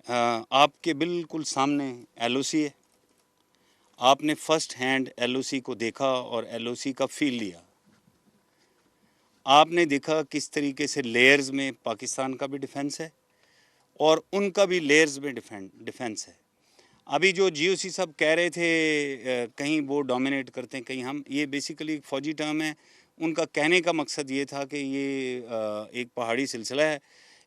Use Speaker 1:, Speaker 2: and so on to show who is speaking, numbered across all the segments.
Speaker 1: आपके बिल्कुल सामने एलओसी है। आपने फर्स्ट हैंड एलओसी को देखा और एलओसी का फील लिया। आपने देखा किस तरीके से लेयर्स में पाकिस्तान का भी डिफेंस है और उनका भी लेयर्स में डिफेंस है। अभी जो जीओसी साहब कह रहे थे कहीं वो डोमिनेट करते हैं कहीं हम, ये बेसिकली एक फ़ौजी टर्म है। उनका कहने का मकसद ये था कि ये एक पहाड़ी सिलसिला है,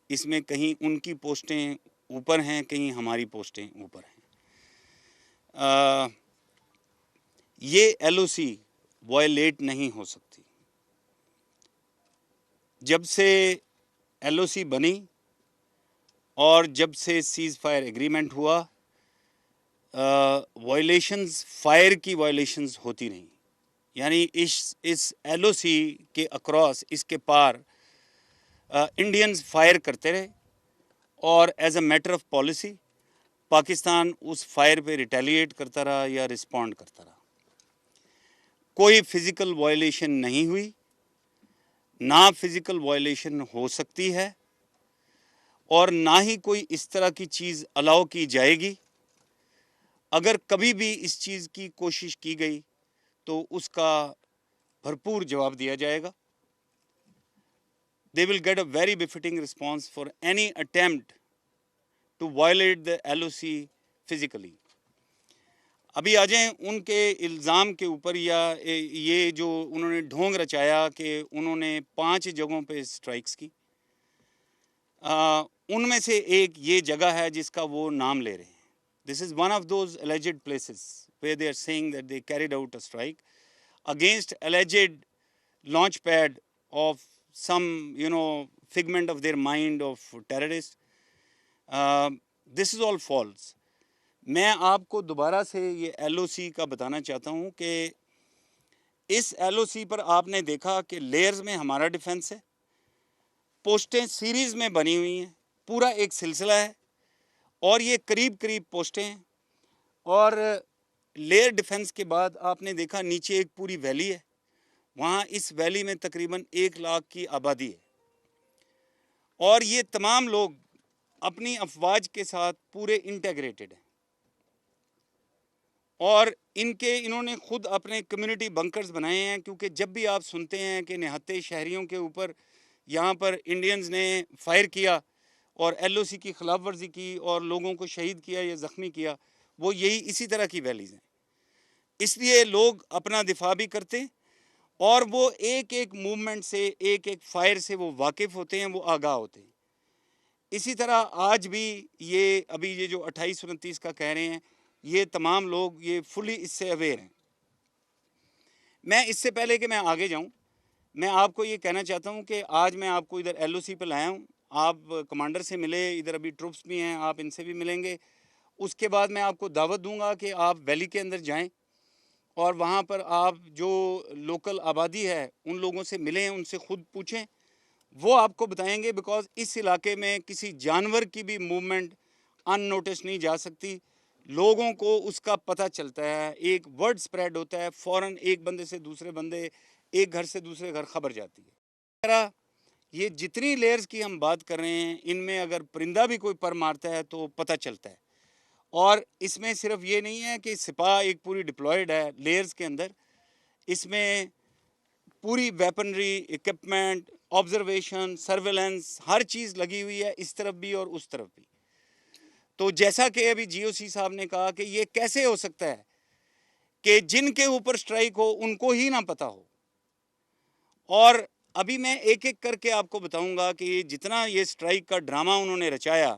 Speaker 1: इसमें कहीं उनकी पोस्टें ऊपर हैं, कहीं हमारी पोस्टें ऊपर हैं। ये एलओसी वायलेट नहीं हो सकती। जब से एलओसी बनी और जब से सीज़ फायर एग्रीमेंट हुआ, वायलेशंस, फायर की वायलेशंस होती नहीं। यानी इस एलओसी के अक्रॉस, इसके पार इंडियंस फायर करते रहे और as a matter of policy Pakistan उस फायर पे रिटेलिएट करता रहा या रिस्पॉन्ड करता रहा। कोई फिज़िकल वायलेशन नहीं हुई, ना फिज़िकल वायलेशन हो सकती है और ना ही कोई इस तरह की चीज़ अलाउ की जाएगी। अगर कभी भी इस चीज़ की कोशिश की गई तो उसका भरपूर जवाब दिया जाएगा। They will get a very befitting response for any attempt to violate the LOC physically. अभी आ जाएं उनके इल्ज़ाम के ऊपर, या ये जो उन्होंने ढोंग रचाया कि उन्होंने 5 जगहों पे स्ट्राइक्स की। उनमें से एक ये जगह है जिसका वो नाम ले रहे हैं। This is one of those alleged places where they are saying that they carried out a strike against alleged launch pad of some, figment of their mind of terrorists. This is all false. मैं आपको दोबारा से ये LOC का बताना चाहता हूँ कि इस एलओसी पर आपने देखा कि लेयर्स में हमारा डिफेंस है, पोस्टें सीरीज़ में बनी हुई हैं, पूरा एक सिलसिला है और ये करीब करीब पोस्टें हैं। और लेयर डिफेंस के बाद आपने देखा नीचे एक पूरी वैली है, वहाँ इस वैली में तकरीबन 1 लाख की आबादी है और ये तमाम लोग अपनी अफवाज के साथ पूरे इंटेग्रेटेड हैं और इन्होंने खुद अपने कम्युनिटी बंकर्स बनाए हैं। क्योंकि जब भी आप सुनते हैं कि निहत्ते शहरियों के ऊपर यहाँ पर इंडियंस ने फायर किया और एलओसी की खिलाफ वर्जी की और लोगों को शहीद किया या ज़ख्मी किया, वो यही इसी तरह की वैलीज़ हैं। इसलिए लोग अपना दिफा भी करते हैं और वो एक एक मूवमेंट से, एक एक फायर से वो वाकिफ़ होते हैं, वो आगाह होते हैं। इसी तरह आज भी ये अभी ये जो 28-29 का कह रहे हैं, ये तमाम लोग ये फुली इससे अवेयर हैं। मैं इससे पहले कि मैं आगे जाऊं, मैं आपको ये कहना चाहता हूं कि आज मैं आपको इधर एलओसी पे लाया हूं। आप कमांडर से मिले, इधर अभी ट्रुप्स भी हैं, आप इनसे भी मिलेंगे। उसके बाद मैं आपको दावत दूंगा कि आप वैली के अंदर जाएं और वहाँ पर आप जो लोकल आबादी है उन लोगों से मिलें, उनसे खुद पूछें, वो आपको बताएंगे। बिकॉज इस इलाके में किसी जानवर की भी मूवमेंट अननोटिस नहीं जा सकती। लोगों को उसका पता चलता है, एक वर्ड स्प्रेड होता है, फ़ौरन एक बंदे से दूसरे बंदे, एक घर से दूसरे घर खबर जाती है। ये जितनी लेयर्स की हम बात कर रहे हैं, इनमें अगर परिंदा भी कोई पर मारता है तो पता चलता है। और इसमें सिर्फ ये नहीं है कि सिपाह एक पूरी डिप्लॉयड है लेयर्स के अंदर, इसमें पूरी वेपनरी, इक्विपमेंट, ऑब्जर्वेशन, सर्वेलेंस, हर चीज़ लगी हुई है, इस तरफ भी और उस तरफ भी। तो जैसा कि अभी जीओसी साहब ने कहा कि ये कैसे हो सकता है कि जिनके ऊपर स्ट्राइक हो उनको ही ना पता हो। और अभी मैं एक एक करके आपको बताऊंगा कि जितना ये स्ट्राइक का ड्रामा उन्होंने रचाया,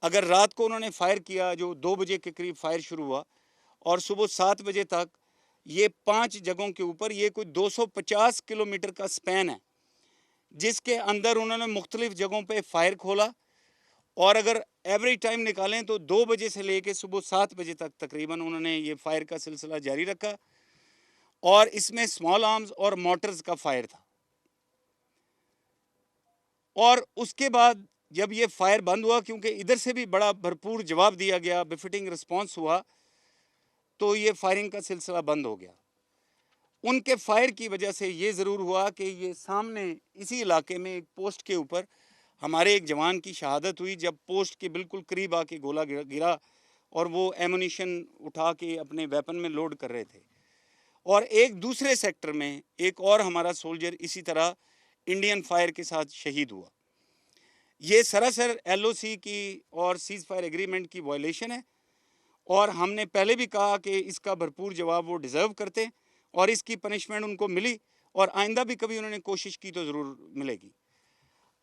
Speaker 1: अगर रात को उन्होंने फायर किया, जो 2 बजे के करीब फायर शुरू हुआ और सुबह 7 बजे तक ये 5 जगहों के ऊपर, ये कोई 250 किलोमीटर का स्पैन है जिसके अंदर उन्होंने मुख्तलिफ जगहों पे फायर खोला। और अगर एवरेज टाइम निकालें तो 2 बजे से लेकर सुबह 7 बजे तक तकरीबन उन्होंने ये फायर का सिलसिला जारी रखा और इसमें स्मॉल आर्म्स और मोटर्स का फायर था। और उसके बाद जब ये फायर बंद हुआ, क्योंकि इधर से भी बड़ा भरपूर जवाब दिया गया, बिफिटिंग रिस्पॉन्स हुआ, तो ये फायरिंग का सिलसिला बंद हो गया। उनके फायर की वजह से ये ज़रूर हुआ कि ये सामने इसी इलाके में एक पोस्ट के ऊपर हमारे एक जवान की शहादत हुई जब पोस्ट के बिल्कुल करीब आके गोला गिरा और वो एमुनिशन उठा के अपने वेपन में लोड कर रहे थे। और एक दूसरे सेक्टर में एक और हमारा सोल्जर इसी तरह इंडियन फायर के साथ शहीद हुआ। ये सरासर एलओसी की और सीज फायर एग्रीमेंट की वायलेशन है और हमने पहले भी कहा कि इसका भरपूर जवाब वो डिज़र्व करते हैं और इसकी पनिशमेंट उनको मिली और आइंदा भी कभी उन्होंने कोशिश की तो ज़रूर मिलेगी।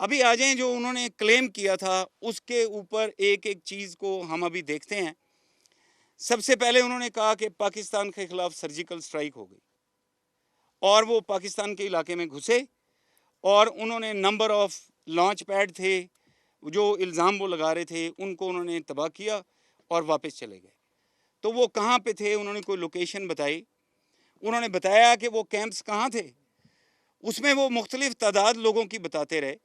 Speaker 1: अभी आ जाएं जो उन्होंने क्लेम किया था उसके ऊपर एक एक चीज़ को हम अभी देखते हैं। सबसे पहले उन्होंने कहा कि पाकिस्तान के खिलाफ सर्जिकल स्ट्राइक हो गई और वो पाकिस्तान के इलाके में घुसे और उन्होंने नंबर ऑफ लॉन्च पैड थे जो इल्ज़ाम वो लगा रहे थे उनको उन्होंने तबाह किया और वापस चले गए। तो वो कहाँ पे थे, उन्होंने कोई लोकेशन बताई, उन्होंने बताया कि वो कैंप्स कहाँ थे, उसमें वो मुख्तलिफ तादाद लोगों की बताते रहे।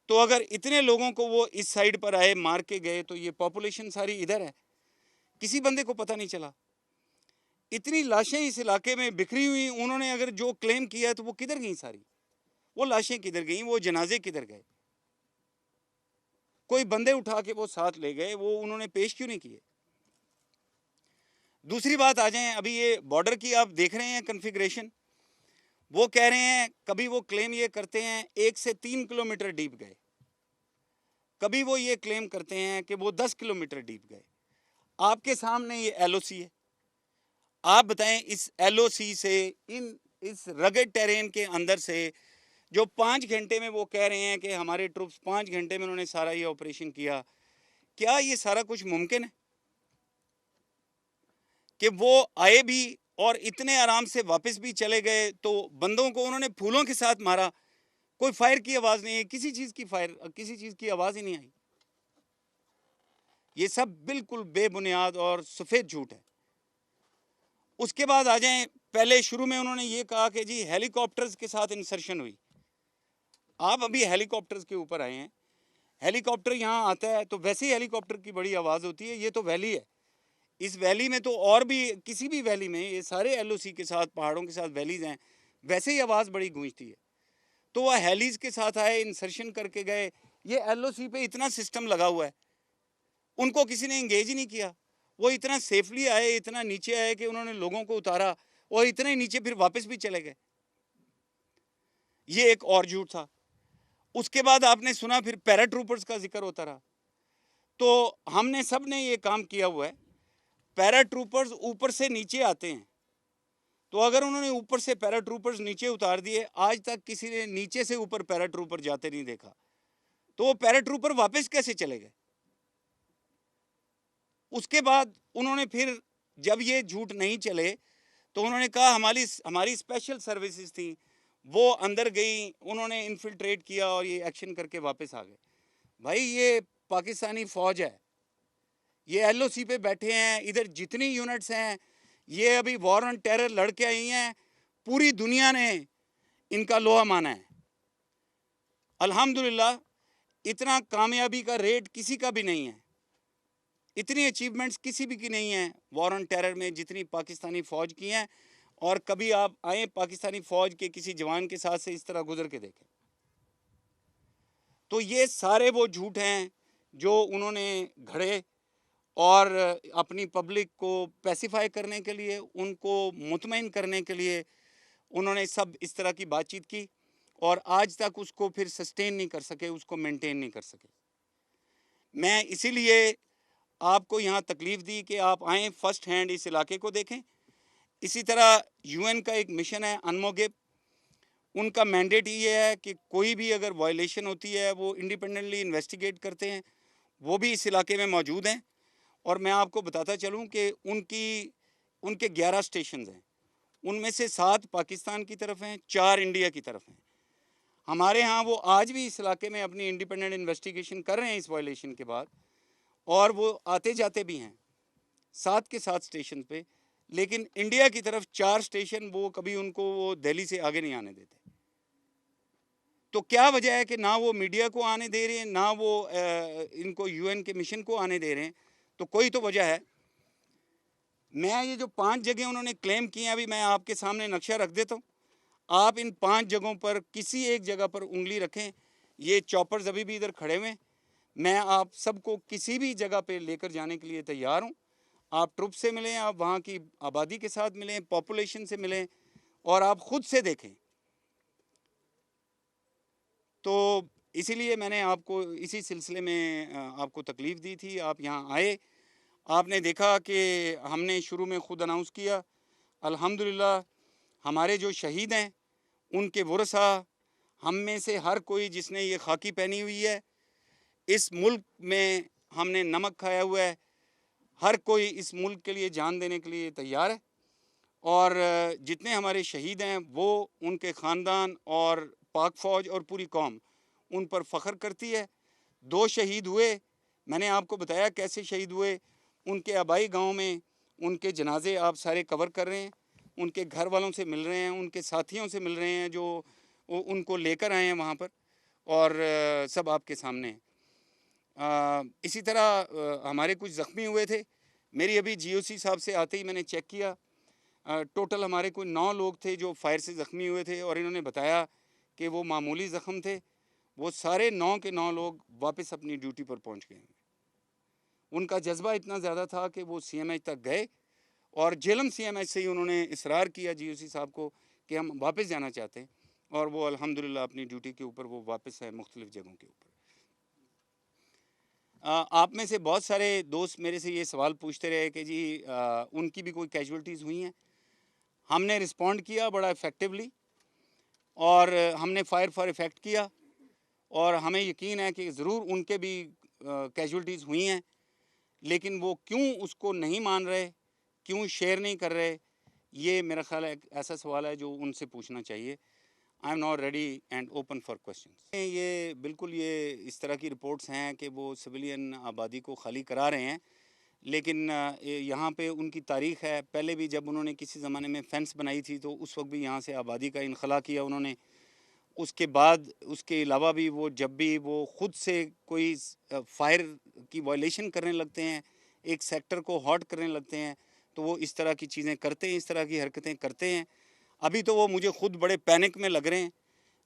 Speaker 1: तो अगर इतने लोगों को वो इस साइड पर आए मार के गए तो ये पॉपुलेशन सारी इधर है, किसी बंदे को पता नहीं चला। इतनी लाशें इस इलाके में बिखरी हुई, उन्होंने अगर जो क्लेम किया तो वो किधर गई सारी, वो लाशें किधर गई, वो जनाजे किधर गए, कोई बंदे उठा के वो साथ ले गए, वो उन्होंने पेश क्यों नहीं किए। दूसरी बात आ जाए, अभी ये बॉर्डर की आप देख रहे हैं कन्फिग्रेशन, वो कह रहे हैं, कभी वो क्लेम ये करते हैं 1 से 3 किलोमीटर डीप गए, कभी वो ये क्लेम करते हैं कि वो 10 किलोमीटर डीप गए। आपके सामने ये एलओसी है, आप बताएं इस एलओसी से इस रगड टेरेन के अंदर से जो 5 घंटे में वो कह रहे हैं कि हमारे ट्रूप्स 5 घंटे में उन्होंने सारा ये ऑपरेशन किया, क्या ये सारा कुछ मुमकिन है कि वो आए भी और इतने आराम से वापस भी चले गए। तो बंदों को उन्होंने फूलों के साथ मारा, कोई फायर की आवाज़ नहीं है, किसी चीज़ की फायर, किसी चीज़ की आवाज़ ही नहीं आई। ये सब बिल्कुल बेबुनियाद और सफ़ेद झूठ है। उसके बाद आ जाएं, पहले शुरू में उन्होंने ये कहा कि जी हेलीकॉप्टर्स के साथ इंसर्शन हुई। आप अभी हेलीकॉप्टर्स के ऊपर आए हैं, हेलीकॉप्टर यहाँ आता है तो वैसे ही हेलीकॉप्टर की बड़ी आवाज़ होती है। ये तो वैली है, इस वैली में तो और भी किसी भी वैली में, ये सारे एलओसी के साथ पहाड़ों के साथ वैलीज हैं, वैसे ही आवाज़ बड़ी गूंजती है। तो वह हेलीज के साथ आए, इंसर्शन करके गए। ये एलओसी पे इतना सिस्टम लगा हुआ है, उनको किसी ने इंगेज ही नहीं किया। वो इतना सेफली आए, इतना नीचे आए कि उन्होंने लोगों को उतारा और इतना ही नीचे फिर वापस भी चले गए। ये एक और झूठ था। उसके बाद आपने सुना फिर पैराट्रूपर्स का जिक्र होता रहा। तो हमने सब ने ये काम किया हुआ है, पैराट्रूपर्स ऊपर से नीचे आते हैं, तो अगर उन्होंने ऊपर से पैराट्रूपर्स नीचे उतार दिए, आज तक किसी ने नीचे से ऊपर पैराट्रूपर जाते नहीं देखा, तो वो पैराट्रूपर वापस कैसे चले गए। उसके बाद उन्होंने फिर जब ये झूठ नहीं चले तो उन्होंने कहा हमारी स्पेशल सर्विसेज थी, वो अंदर गई, उन्होंने इन्फिल्ट्रेट किया और ये एक्शन करके वापस आ गए। भाई ये पाकिस्तानी फ़ौज है, ये एलओसी पे बैठे हैं, इधर जितनी यूनिट्स हैं ये अभी वॉर ऑन टेरर लड़ के आई हैं, पूरी दुनिया ने इनका लोहा माना है। अल्हम्दुलिल्लाह इतना कामयाबी का रेट किसी का भी नहीं है, इतनी अचीवमेंट्स किसी भी की नहीं है वॉर ऑन टेरर में जितनी पाकिस्तानी फ़ौज की हैं। और कभी आप आए पाकिस्तानी फ़ौज के किसी जवान के साथ से इस तरह गुजर के देखें। तो ये सारे वो झूठ हैं जो उन्होंने घड़े और अपनी पब्लिक को पैसिफाई करने के लिए, उनको मुतमईन करने के लिए उन्होंने सब इस तरह की बातचीत की और आज तक उसको फिर सस्टेन नहीं कर सके, उसको मेंटेन नहीं कर सके। मैं इसीलिए आपको यहाँ तकलीफ़ दी कि आप आएँ, फर्स्ट हैंड इस इलाके को देखें। इसी तरह यूएन का एक मिशन है अनमोगेब, उनका मैंडेट ये है कि कोई भी अगर वायलेशन होती है वो इंडिपेंडेंटली इन्वेस्टिगेट करते हैं, वो भी इस इलाके में मौजूद हैं। और मैं आपको बताता चलूँ कि उनके 11 स्टेशन हैं, उनमें से 7 पाकिस्तान की तरफ हैं, 4 इंडिया की तरफ हैं। हमारे यहाँ वो आज भी इस इलाके में अपनी इंडिपेंडेंट इन्वेस्टिगेशन कर रहे हैं इस वायलेशन के बाद, और वो आते जाते भी हैं 7 के 7 स्टेशन पे। लेकिन इंडिया की तरफ 4 स्टेशन वो कभी उनको वो दिल्ली से आगे नहीं आने देते। तो क्या वजह है कि ना वो मीडिया को आने दे रहे हैं, ना वो इनको यूएन के मिशन को आने दे रहे हैं, तो कोई तो वजह है। मैं ये जो 5 जगह उन्होंने क्लेम किए हैं, अभी मैं आपके सामने नक्शा रख देता हूँ, आप इन 5 जगहों पर किसी एक जगह पर उंगली रखें। ये चॉपर्स अभी भी इधर खड़े हुए हैं। मैं आप सबको किसी भी जगह पे लेकर जाने के लिए तैयार हूँ। आप ट्रुप से मिलें, आप वहाँ की आबादी के साथ मिलें, पॉपुलेशन से मिलें और आप खुद से देखें। तो इसीलिए मैंने आपको इसी सिलसिले में आपको तकलीफ़ दी थी। आप यहाँ आए, आपने देखा कि हमने शुरू में ख़ुद अनाउंस किया। अल्हम्दुलिल्लाह हमारे जो शहीद हैं उनके वरसा, हम में से हर कोई जिसने ये खाकी पहनी हुई है, इस मुल्क में हमने नमक खाया हुआ है, हर कोई इस मुल्क के लिए जान देने के लिए तैयार है। और जितने हमारे शहीद हैं वो उनके ख़ानदान और पाक फ़ौज और पूरी कौम उन पर फ़ख्र करती है। 2 शहीद हुए, मैंने आपको बताया कैसे शहीद हुए। उनके आबाई गांव में उनके जनाजे आप सारे कवर कर रहे हैं, उनके घर वालों से मिल रहे हैं, उनके साथियों से मिल रहे हैं जो उनको लेकर आए हैं वहाँ पर, और सब आपके सामने हैं। इसी तरह हमारे कुछ ज़ख्मी हुए थे। मेरी अभी GOC साहब से आते ही मैंने चेक किया, टोटल हमारे कोई 9 लोग थे जो फायर से ज़ख्मी हुए थे, और इन्होंने बताया कि वो मामूली ज़ख्म थे। वो सारे 9 के 9 लोग वापस अपनी ड्यूटी पर पहुंच गए। उनका जज्बा इतना ज़्यादा था कि वो CMH तक गए और झेलम CMH से ही उन्होंने इसरार किया GOC साहब को कि हम वापस जाना चाहते हैं, और वो अल्हम्दुलिल्लाह अपनी ड्यूटी के ऊपर वो वापस है मुख्तलिफ़ जगहों के ऊपर। आप में से बहुत सारे दोस्त मेरे से ये सवाल पूछते रहे कि जी उनकी भी कोई कैजुअल्टीज़ हुई हैं। हमने रिस्पॉन्ड किया बड़ा इफ़ेक्टिवली, और हमने फायर फॉर इफ़ेक्ट किया, और हमें यकीन है कि ज़रूर उनके भी कैजुअल्टीज़ हुई हैं, लेकिन वो क्यों उसको नहीं मान रहे, क्यों शेयर नहीं कर रहे, ये मेरा ख्याल है एक ऐसा सवाल है जो उनसे पूछना चाहिए। I am not ready and open for question. ये बिल्कुल ये इस तरह की रिपोर्ट्स हैं कि वो सिविलियन आबादी को खाली करा रहे हैं, लेकिन यहाँ पे उनकी तारीख़ है। पहले भी जब उन्होंने किसी ज़माने में फेंस बनाई थी तो उस वक्त भी यहाँ से आबादी का इनखला किया उन्होंने। उसके बाद उसके अलावा भी वो जब भी वो ख़ुद से कोई फायर की वायलेशन करने लगते हैं, एक सेक्टर को हॉट करने लगते हैं, तो वो इस तरह की चीज़ें करते हैं, इस तरह की हरकतें करते हैं। अभी तो वो मुझे ख़ुद बड़े पैनिक में लग रहे हैं,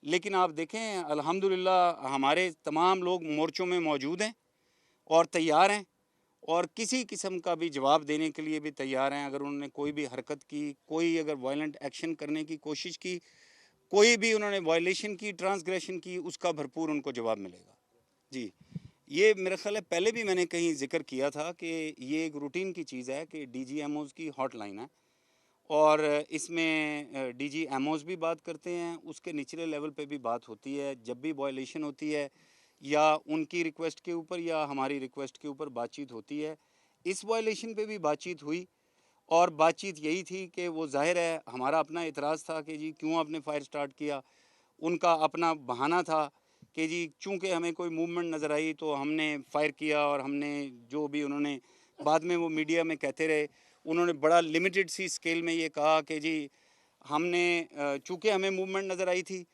Speaker 1: लेकिन आप देखें अल्हम्दुलिल्लाह हमारे तमाम लोग मोर्चों में मौजूद हैं और तैयार हैं, और किसी किस्म का भी जवाब देने के लिए भी तैयार हैं। अगर उन्होंने कोई भी हरकत की, कोई अगर वायलेंट एक्शन करने की कोशिश की, कोई भी उन्होंने वायलेशन की, ट्रांसग्रेशन की, उसका भरपूर उनको जवाब मिलेगा। जी, ये मेरा ख्याल है पहले भी मैंने कहीं जिक्र किया था कि ये एक रूटीन की चीज़ है कि DGMOs की हॉटलाइन है, और इसमें DGMOs भी बात करते हैं, उसके निचले लेवल पे भी बात होती है। जब भी वायलेशन होती है या उनकी रिक्वेस्ट के ऊपर या हमारी रिक्वेस्ट के ऊपर बातचीत होती है। इस वायलेशन पे भी बातचीत हुई, और बातचीत यही थी कि वो ज़ाहिर है हमारा अपना एतराज़ था कि जी क्यों आपने फायर स्टार्ट किया। उनका अपना बहाना था कि जी चूँकि हमें कोई मूवमेंट नज़र आई तो हमने फायर किया, और हमने जो भी उन्होंने बाद में वो मीडिया में कहते रहे, उन्होंने बड़ा लिमिटेड सी स्केल में ये कहा कि जी हमने चूँकि हमें मूवमेंट नज़र आई थी,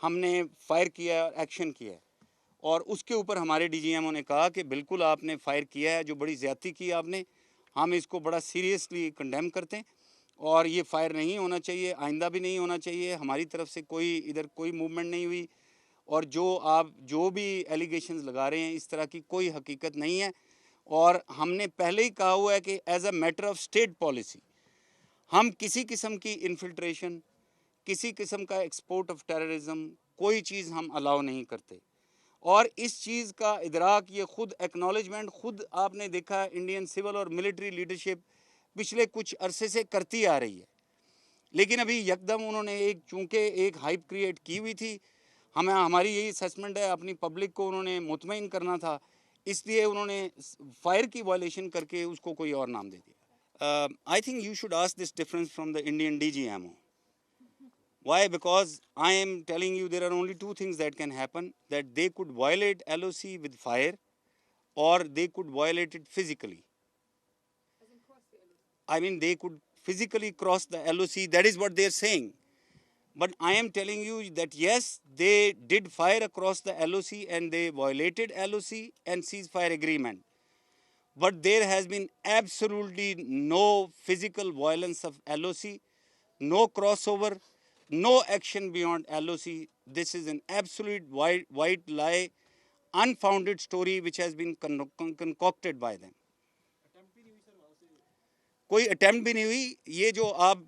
Speaker 1: हमने फायर किया, एक्शन किया। और उसके ऊपर हमारे DGMO ने कहा कि बिल्कुल आपने फायर किया है, जो बड़ी ज़्यादती की आपने, हम इसको बड़ा सीरियसली कंडेम करते हैं, और ये फायर नहीं होना चाहिए, आइंदा भी नहीं होना चाहिए। हमारी तरफ से कोई इधर कोई मूवमेंट नहीं हुई, और जो भी एलिगेशंस लगा रहे हैं इस तरह की कोई हकीकत नहीं है। और हमने पहले ही कहा हुआ है कि as a matter of state policy हम किसी किस्म की इन्फिल्ट्रेशन, किसी किस्म का एक्सपोर्ट ऑफ टेररिज्म, कोई चीज़ हम अलाउ नहीं करते। और इस चीज़ का इदराक, ये ख़ुद एक्नॉलेजमेंट ख़ुद आपने देखा इंडियन सिविल और मिलिट्री लीडरशिप पिछले कुछ अरसे से करती आ रही है। लेकिन अभी यकदम उन्होंने चूँकि एक हाइप क्रिएट की हुई थी, हमारी यही असेसमेंट है, अपनी पब्लिक को उन्होंने मुतमईन करना था, इसलिए उन्होंने फायर की वायलेशन करके उसको कोई और नाम दे दिया। I think you should ask this difference from the Indian DGMO. Why? Because I am telling you there are only two things that can happen, that they could violate LOC with fire, or they could violate it physically. I mean, they could physically cross the LOC, that is what they are saying. But I am telling you that yes, they did fire across the LOC and they violated LOC and ceasefire agreement. But there has been absolutely no physical violence of LOC, no crossover, no action beyond LOC. This is an absolute white lie, unfounded story which has been concocted by them. कोई attempt भी नहीं हुई. ये जो आप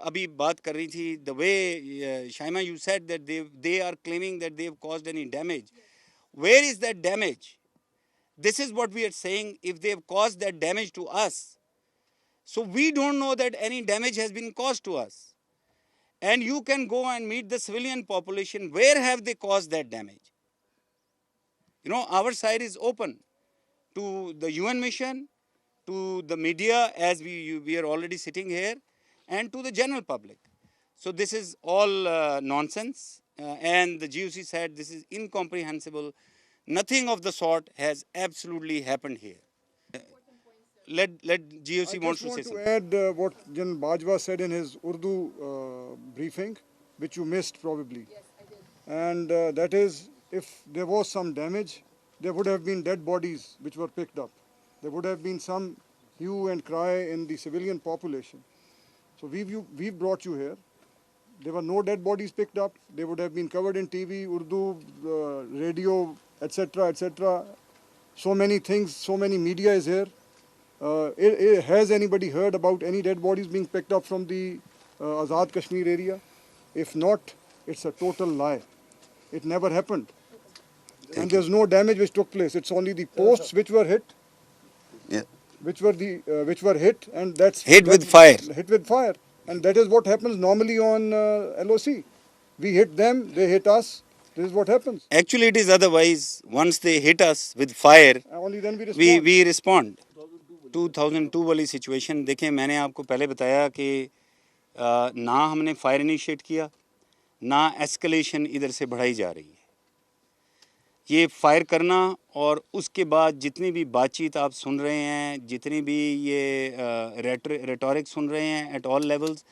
Speaker 1: अभी बात कर रही थी, the way Shaima you said that they are claiming that they have caused any damage. Where is that damage? This is what we are saying. If they have caused that damage to us, so we don't know that any damage has been caused to us. And you can go and meet the civilian population. Where have they caused that damage? You know, our side is open to the UN mission, to the media, as we are already sitting here, and to the general public. So this is all nonsense, and the GOC said this is incomprehensible. Nothing of the sort has absolutely happened here. Let GOC wants to say something.
Speaker 2: I just want to add what General Bajwa said in his Urdu briefing, which you missed probably.
Speaker 3: Yes, I did.
Speaker 2: And that is, if there was some damage, there would have been dead bodies which were picked up. There would have been some hue and cry in the civilian population. So we've brought you here. There were no dead bodies picked up. They would have been covered in TV, Urdu, radio, etc., etc. So many things, so many media is here. Has anybody heard about any dead bodies being picked up from the Azad Kashmir area? If not, it's a total lie. It never happened. And there's no damage which took place. It's only the posts which were hit.
Speaker 1: Yeah.
Speaker 2: Which were hit, and that's
Speaker 1: Hit with fire.
Speaker 2: Hit with fire, and that is what happens normally on LOC. We hit them, they hit us. This is what happens.
Speaker 1: Actually, it is otherwise. Once they hit us with fire,
Speaker 2: Only then we respond.
Speaker 1: we respond. 2002 वाली situation देखें, मैंने आपको पहले बताया कि ना हमने fire initiate किया, ना एस्केलेशन इधर से बढ़ाई जा रही है. ये फायर करना और उसके बाद जितनी भी बातचीत आप सुन रहे हैं, जितनी भी ये रेटोरिक सुन रहे हैं एट ऑल लेवल्स,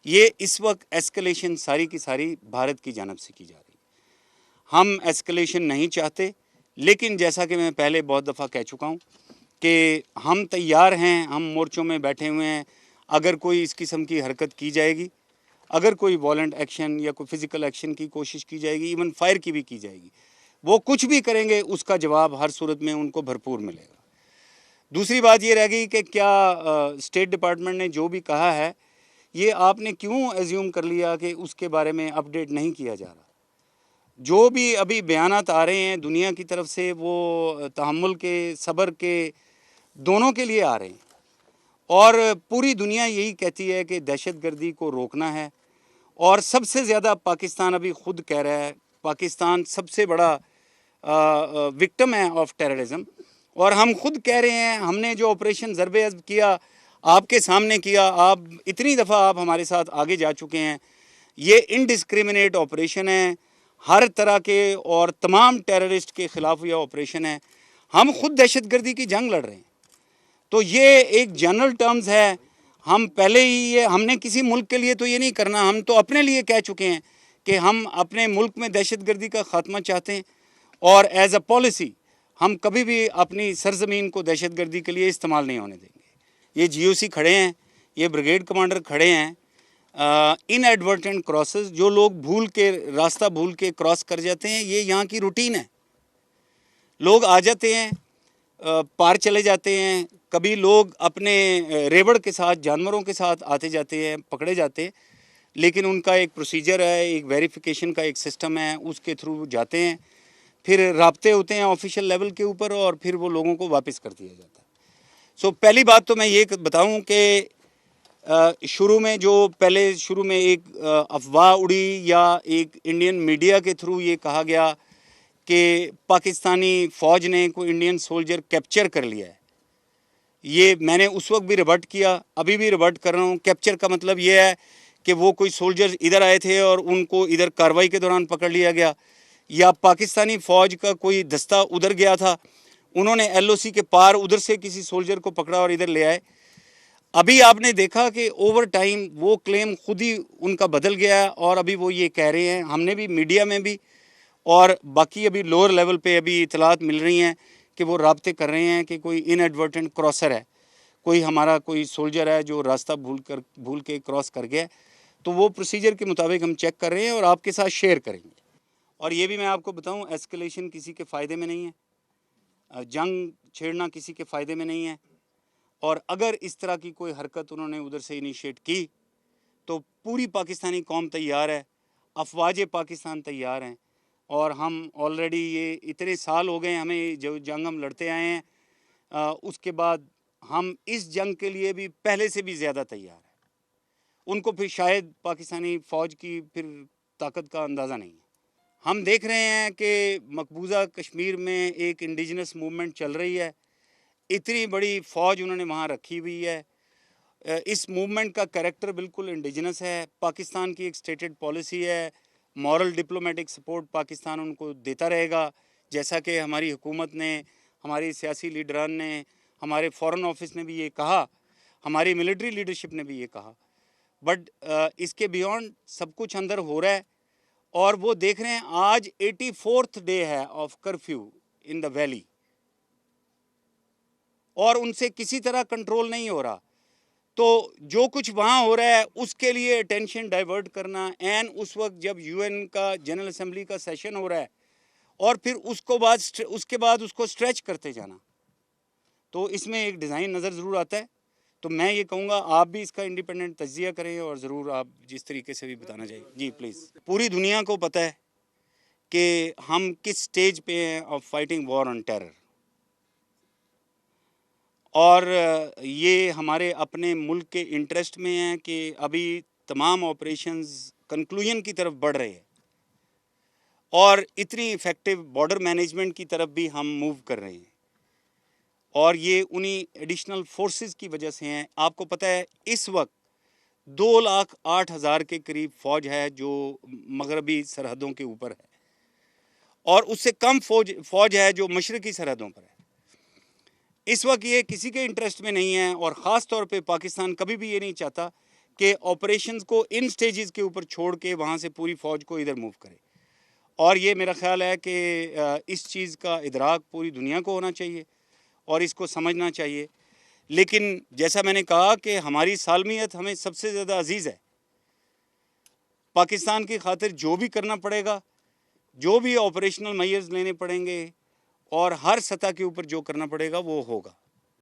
Speaker 1: ये इस वक्त एस्केलेशन सारी की सारी भारत की जानब से की जा रही है. हम एस्केलेशन नहीं चाहते, लेकिन जैसा कि मैं पहले बहुत दफ़ा कह चुका हूँ कि हम तैयार हैं, हम मोर्चों में बैठे हुए हैं. अगर कोई इस किस्म की हरकत की जाएगी, अगर कोई वॉलेंट एक्शन या कोई फिज़िकल एक्शन की कोशिश की जाएगी, इवन फायर की भी की जाएगी, वो कुछ भी करेंगे, उसका जवाब हर सूरत में उनको भरपूर मिलेगा. दूसरी बात ये रह गई कि क्या स्टेट डिपार्टमेंट ने जो भी कहा है, ये आपने क्यों एज्यूम कर लिया कि उसके बारे में अपडेट नहीं किया जा रहा. जो भी अभी बयानात आ रहे हैं दुनिया की तरफ से, वो तहम्मुल के, सब्र के, दोनों के लिए आ रहे हैं. और पूरी दुनिया यही कहती है कि दहशतगर्दी को रोकना है. और सबसे ज़्यादा पाकिस्तान अभी खुद कह रहा है, पाकिस्तान सबसे बड़ा विक्टिम है ऑफ टेररिज्म. और हम खुद कह रहे हैं, हमने जो ऑपरेशन ज़रबे अज़ब किया, आपके सामने किया, आप इतनी दफ़ा आप हमारे साथ आगे जा चुके हैं. ये इनडिस्क्रिमिनेट ऑपरेशन है, हर तरह के और तमाम टेररिस्ट के ख़िलाफ़ यह ऑपरेशन है. हम खुद दहशतगर्दी की जंग लड़ रहे हैं. तो ये एक जनरल टर्म्स है. हम पहले ही ये, हमने किसी मुल्क के लिए तो ये नहीं करना, हम तो अपने लिए कह चुके हैं कि हम अपने मुल्क में दहशतगर्दी का ख़ात्मा चाहते हैं. और एज अ पॉलिसी हम कभी भी अपनी सरजमीन को दहशतगर्दी के लिए इस्तेमाल नहीं होने देंगे. ये GOC खड़े हैं, ये ब्रिगेड कमांडर खड़े हैं. इनएडवर्टेंट क्रॉसेस, जो लोग भूल के, रास्ता भूल के क्रॉस कर जाते हैं, ये यहाँ की रूटीन है. लोग आ जाते हैं, पार चले जाते हैं. कभी लोग अपने रेवड़ के साथ, जानवरों के साथ आते जाते हैं, पकड़े जाते हैं, लेकिन उनका एक प्रोसीजर है, एक वेरिफिकेशन का एक सिस्टम है, उसके थ्रू जाते हैं. फिर राब्ते होते हैं ऑफिशियल लेवल के ऊपर, और फिर वो लोगों को वापस कर दिया जाता है. सो पहली बात तो मैं ये बताऊं कि शुरू में एक अफवाह उड़ी, या एक इंडियन मीडिया के थ्रू ये कहा गया कि पाकिस्तानी फ़ौज ने कोई इंडियन सोल्जर कैप्चर कर लिया है. ये मैंने उस वक्त भी रिवर्ट किया, अभी भी रिवर्ट कर रहा हूँ. कैप्चर का मतलब ये है कि वो कोई सोल्जर्स इधर आए थे और उनको इधर कार्रवाई के दौरान पकड़ लिया गया, या पाकिस्तानी फ़ौज का कोई दस्ता उधर गया था, उन्होंने LOC के पार उधर से किसी सोल्जर को पकड़ा और इधर ले आए. अभी आपने देखा कि ओवर टाइम वो क्लेम खुद ही उनका बदल गया है, और अभी वो ये कह रहे हैं, हमने भी मीडिया में भी और बाकी अभी लोअर लेवल पे अभी इतलात मिल रही हैं कि वो राब्ते कर रहे हैं कि कोई इनएडवर्टेंट क्रॉसर है, कोई हमारा कोई सोल्जर है जो रास्ता भूल के क्रॉस कर गया. तो वो प्रोसीजर के मुताबिक हम चेक कर रहे हैं और आपके साथ शेयर करेंगे। और ये भी मैं आपको बताऊं, एस्केलेशन किसी के फ़ायदे में नहीं है, जंग छेड़ना किसी के फ़ायदे में नहीं है। और अगर इस तरह की कोई हरकत उन्होंने उधर से इनिशिएट की तो पूरी पाकिस्तानी कौम तैयार है, अफवाज पाकिस्तान तैयार हैं। और हम ऑलरेडी ये इतने साल हो गए हमें जो जंग हम लड़ते आए हैं, उसके बाद हम इस जंग के लिए भी पहले से भी ज़्यादा तैयार हैं। उनको फिर शायद पाकिस्तानी फ़ौज की फिर ताकत का अंदाज़ा नहीं है। हम देख रहे हैं कि मकबूजा कश्मीर में एक इंडिजिनस मूवमेंट चल रही है, इतनी बड़ी फ़ौज उन्होंने वहाँ रखी हुई है। इस मूवमेंट का कैरेक्टर बिल्कुल इंडिजिनस है। पाकिस्तान की एक स्टेटेड पॉलिसी है, मॉरल डिप्लोमेटिक सपोर्ट पाकिस्तान उनको देता रहेगा, जैसा कि हमारी हुकूमत ने, हमारी सियासी लीडरान ने, हमारे फॉरेन ऑफिस ने भी ये कहा, हमारी मिलिट्री लीडरशिप ने भी ये कहा। बट इसके बियॉन्ड सब कुछ अंदर हो रहा है और वो देख रहे हैं आज 84th डे है of curfew in the valley और उनसे किसी तरह कंट्रोल नहीं हो रहा। तो जो कुछ वहाँ हो रहा है उसके लिए अटेंशन डाइवर्ट करना, एंड उस वक्त जब यूएन का जनरल असेंबली का सेशन हो रहा है और फिर उसके बाद उसको स्ट्रेच करते जाना, तो इसमें एक डिज़ाइन नज़र ज़रूर आता है। तो मैं ये कहूँगा आप भी इसका इंडिपेंडेंट तज्जिया करें और ज़रूर आप जिस तरीके से भी बताना चाहिए। जी प्लीज़। पूरी दुनिया को पता है कि हम किस स्टेज पे हैं of fighting war on terror, और ये हमारे अपने मुल्क के इंटरेस्ट में है कि अभी तमाम ऑपरेशंस कंक्लूजन की तरफ बढ़ रहे हैं और इतनी इफ़ेक्टिव बॉर्डर मैनेजमेंट की तरफ भी हम मूव कर रहे हैं और ये उन्हीं एडिशनल फोर्सेस की वजह से हैं। आपको पता है इस वक्त 2,08,000 के करीब फ़ौज है जो मगरबी सरहदों के ऊपर है और उससे कम फ़ौज है जो मशरक़ी सरहदों पर है। इस वक्त ये किसी के इंटरेस्ट में नहीं है और ख़ास तौर पे पाकिस्तान कभी भी ये नहीं चाहता कि ऑपरेशंस को इन स्टेजेस के ऊपर छोड़ के वहाँ से पूरी फ़ौज को इधर मूव करे। और ये मेरा ख़्याल है कि इस चीज़ का इदराक पूरी दुनिया को होना चाहिए और इसको समझना चाहिए। लेकिन जैसा मैंने कहा कि हमारी सालमियत हमें सबसे ज़्यादा अजीज़ है। पाकिस्तान की खातिर जो भी करना पड़ेगा, जो भी ऑपरेशनल मेजर्स लेने पड़ेंगे और हर सतह के ऊपर जो करना पड़ेगा वो होगा।